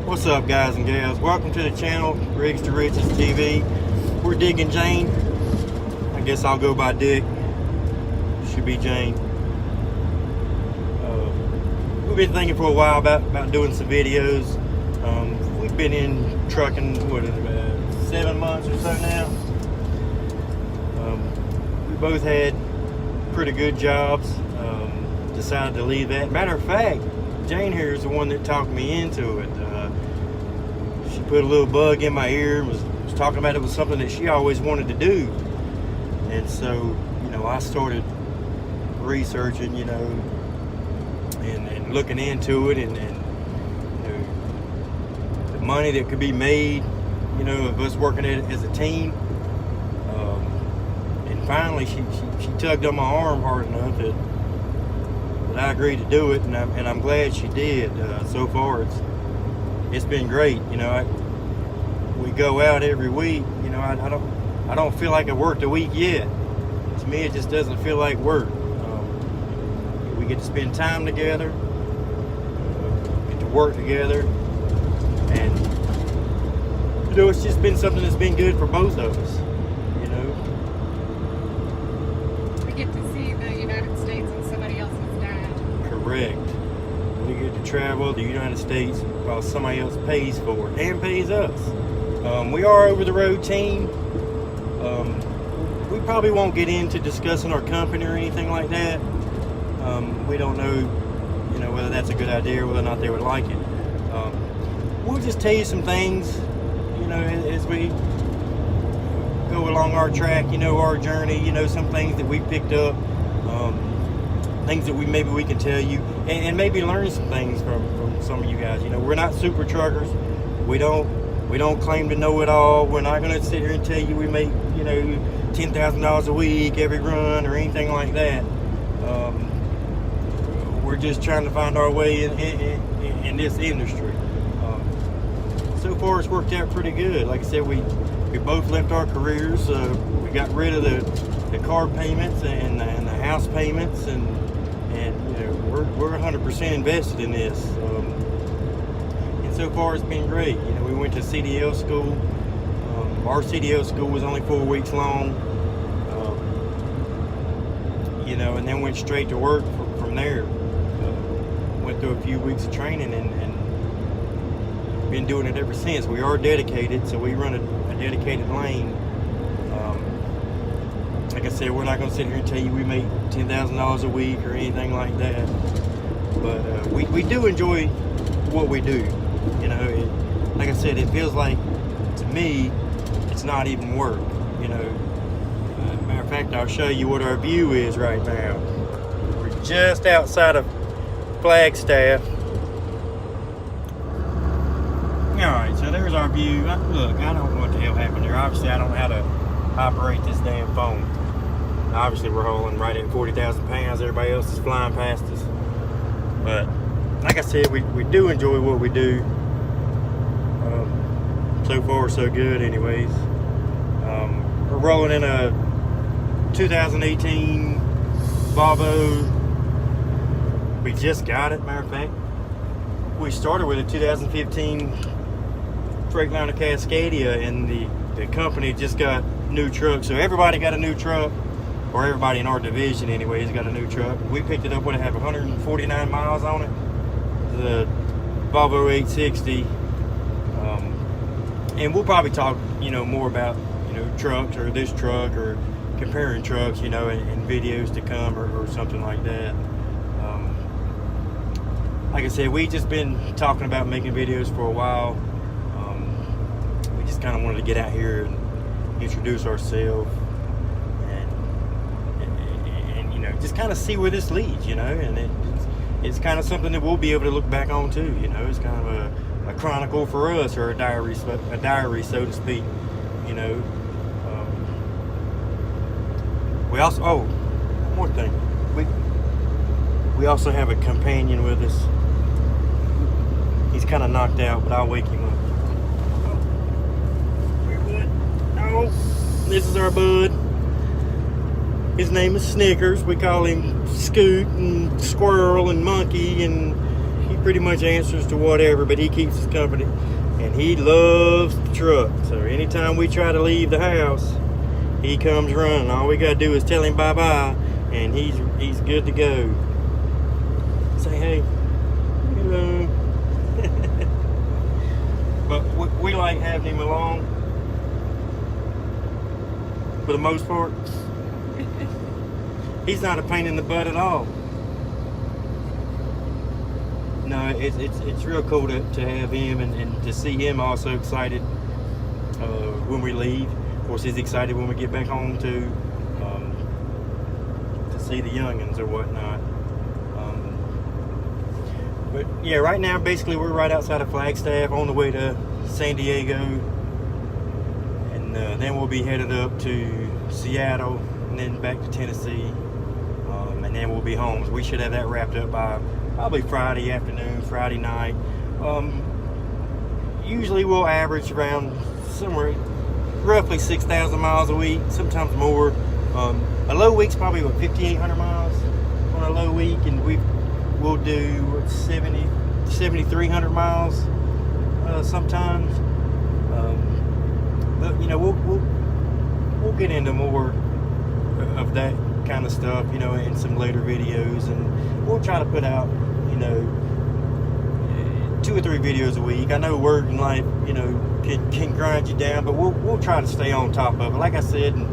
What's up, guys and gals? Welcome to the channel, Rigs2Riches TV. We're Dick and Jane. I guess I'll go by Dick. Should be Jane. We've been thinking for a while about doing some videos. We've been in trucking, what is it, about 7 months or so now. We both had pretty good jobs. Decided to leave that. Matter of fact, Jane here is the one that talked me into it. She put a little bug in my ear and was talking about it was something that she always wanted to do. And so, you know, I started researching, you know, and looking into it, and you know, the money that could be made, you know, of us working at it as a team. And finally, she tugged on my arm hard enough that I agreed to do it, and I'm glad she did. So far, it's been great. You know, we go out every week. You know, I don't feel like I worked a week yet. To me, it just doesn't feel like work. We get to spend time together, get to work together, and you know, it's just been something that's been good for both of us. You know, we get to see the United States and somebody else's dad. Correct. We get to travel the United States while somebody else pays for it and pays us. We are over the road team. We probably won't get into discussing our company or anything like that. We don't know, you know, whether that's a good idea or whether or not they would like it. We'll just tell you some things, you know, as we go along our track, you know, our journey, you know, some things that we picked up, things that maybe we can tell you, and maybe learn some things from some of you guys. You know, we're not super truckers. We don't claim to know it all. We're not going to sit here and tell you we make, you know, $10,000 a week every run or anything like that. We're just trying to find our way in this industry. So far, it's worked out pretty good. Like I said, we both left our careers. We got rid of the car payments and the house payments, and you know, we're 100% invested in this. And so far, it's been great. You know, we went to CDL school. Our CDL school was only 4 weeks long. You know, and then went straight to work from there. Went through a few weeks of training and been doing it ever since. We are dedicated, so we run a dedicated lane. Like I said, we're not going to sit here and tell you we make $10,000 a week or anything like that. But we do enjoy what we do. You know, like I said, it feels like, to me, it's not even work. You know, matter of fact, I'll show you what our view is right now. We're just outside of Flagstaff. Alright, so there's our view. Look, I don't know what the hell happened there. Obviously, I don't know how to operate this damn phone. Obviously, we're hauling right at 40,000 pounds. Everybody else is flying past us. But, like I said, we do enjoy what we do. So far, so good anyways. We're rolling in a 2018 Volvo. We just got it, matter of fact. We started with a 2015 Freightliner Cascadia, and the company just got new trucks. So everybody got a new truck, or everybody in our division anyways got a new truck. We picked it up when it had 149 miles on it. The Volvo 860. And we'll probably talk, you know, more about, you know, trucks or this truck or comparing trucks, you know, in videos to come or something like that. Like I said, we just been talking about making videos for a while. We just kind of wanted to get out here and introduce ourselves and you know, just kind of see where this leads, you know. And it's kind of something that we'll be able to look back on too, you know. It's kind of a chronicle for us, or a diary, so to speak, you know. We also, one more thing, we also have a companion with us. He's kind of knocked out, but I'll wake him up. Oh, this is our bud. His name is Snickers. We call him Scoot and Squirrel and Monkey, and he pretty much answers to whatever, but he keeps us company, and he loves the truck. So anytime we try to leave the house, he comes running. All we gotta do is tell him bye-bye, and he's good to go. Say hey, hello. But we like having him along for the most part. He's not a pain in the butt at all. No, it's real cool to have him and to see him also excited when we leave. Of course, he's excited when we get back home to see the youngins or whatnot. But yeah, right now basically we're right outside of Flagstaff on the way to San Diego, and then we'll be headed up to Seattle and then back to Tennessee, and then we'll be home. So we should have that wrapped up by probably Friday afternoon, Friday night. Usually we'll average around somewhere roughly 6,000 miles a week, sometimes more. A low week's probably what, 5,800 miles on a low week, and we'll do 7,300 miles sometimes. But you know, we'll get into more of that kind of stuff, you know, in some later videos, and we'll try to put out, you know, 2 or 3 videos a week. I know work and life, you know, can grind you down, but we'll try to stay on top of it. Like I said, and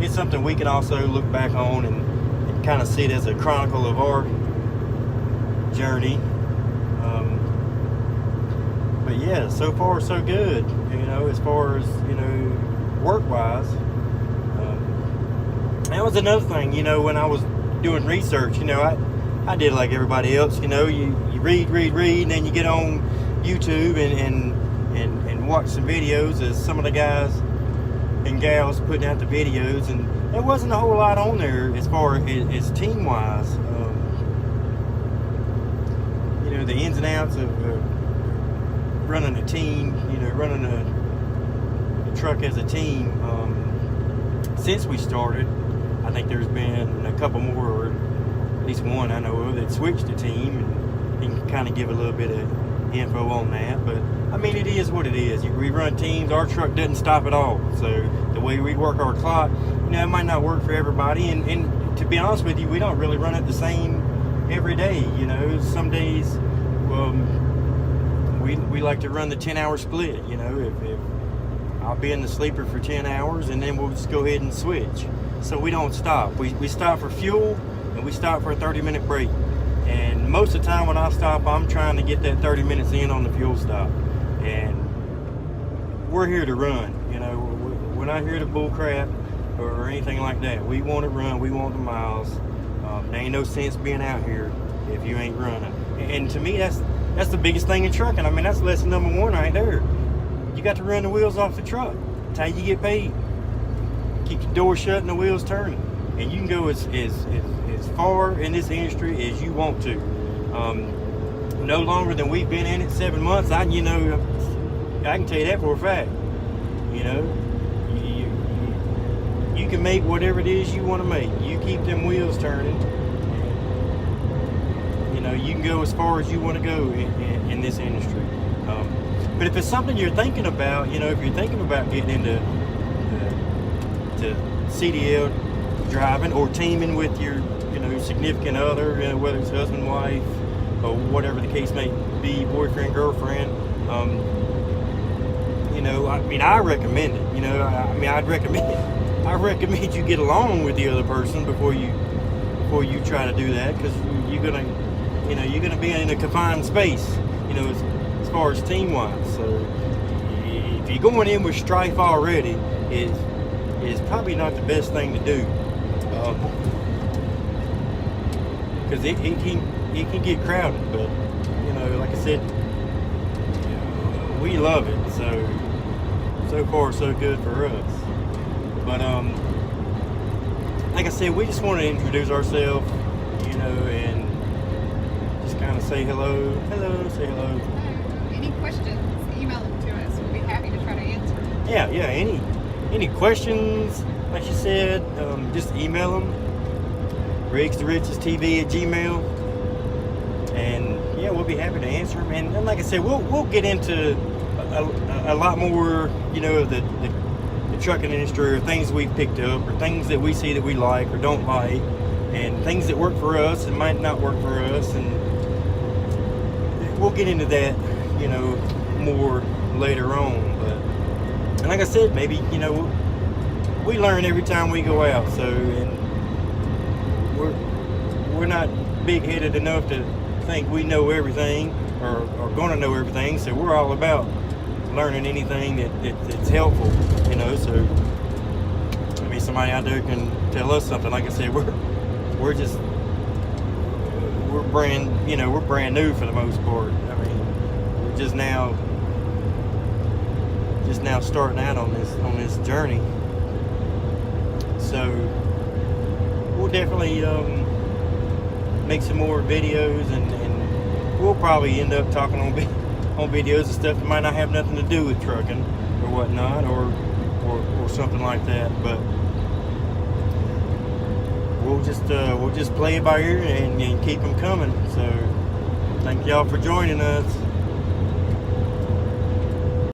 it's something we can also look back on and kind of see it as a chronicle of our journey. But yeah, so far so good, you know, as far as, you know, work wise. That was another thing, you know, when I was doing research, you know, I did like everybody else, you know, you read, and then you get on YouTube and watch some videos as some of the guys and gals putting out the videos, and there wasn't a whole lot on there as far as team wise. You know, the ins and outs of running a team, you know, running a truck as a team. Since we started, I think there's been a couple more, or at least one I know of, that switched the team, and you can kind of give a little bit of info on that. But I mean, it is what it is. We run teams. Our truck doesn't stop at all. So the way we work our clock, you know, it might not work for everybody. And to be honest with you, we don't really run it the same every day. You know, some days we like to run the 10-hour split. You know, if I'll be in the sleeper for 10 hours, and then we'll just go ahead and switch. So we don't stop. We stop for fuel, and we stop for a 30-minute break. And most of the time when I stop, I'm trying to get that 30 minutes in on the fuel stop. And we're here to run. You know, we're not here to bull crap or anything like that. We want to run. We want the miles. There ain't no sense being out here if you ain't running. And to me, that's the biggest thing in trucking. I mean, that's lesson number 1 right there. You got to run the wheels off the truck. That's how you get paid. Keep the door shut and the wheels turning, and you can go as far in this industry as you want to. No longer than we've been in it, 7 months. I can tell you that for a fact. You know, you can make whatever it is you want to make. You keep them wheels turning. You know, you can go as far as you want to go in this industry. But if it's something you're thinking about, you know, if you're thinking about getting into CDL driving or teaming with your, you know, significant other, you know, whether it's husband, wife, or whatever the case may be, boyfriend, girlfriend, you know, I mean, I recommend it. You know, I recommend you get along with the other person before you try to do that, because you're gonna be in a confined space, you know, as far as team wise. So if you're going in with strife already, it's probably not the best thing to do, because it can get crowded. But you know, like I said, we love it. So far so good for us. But like I said, we just want to introduce ourselves, you know, and just kind of say hello, say hello. Any questions, email them to us. We'll be happy to try to answer. Yeah, any questions, like you said, just email them, Rigs2Riches TV@gmail.com, and yeah, we'll be happy to answer them. And like I said, we'll get into a lot more, you know, of the trucking industry, or things we've picked up, or things that we see that we like or don't like, and things that work for us and might not work for us, and we'll get into that, you know, more later on. But and like I said, maybe, you know, we learn every time we go out, so, and we're not big-headed enough to think we know everything or going to know everything, so we're all about learning anything that's helpful, you know. So maybe somebody out there can tell us something. Like I said, we're brand new for the most part. I mean, we're just now starting out on this journey. So we'll definitely make some more videos, and we'll probably end up talking on videos and stuff that might not have nothing to do with trucking or whatnot, or something like that. But we'll just play it by ear and keep them coming. So thank y'all for joining us.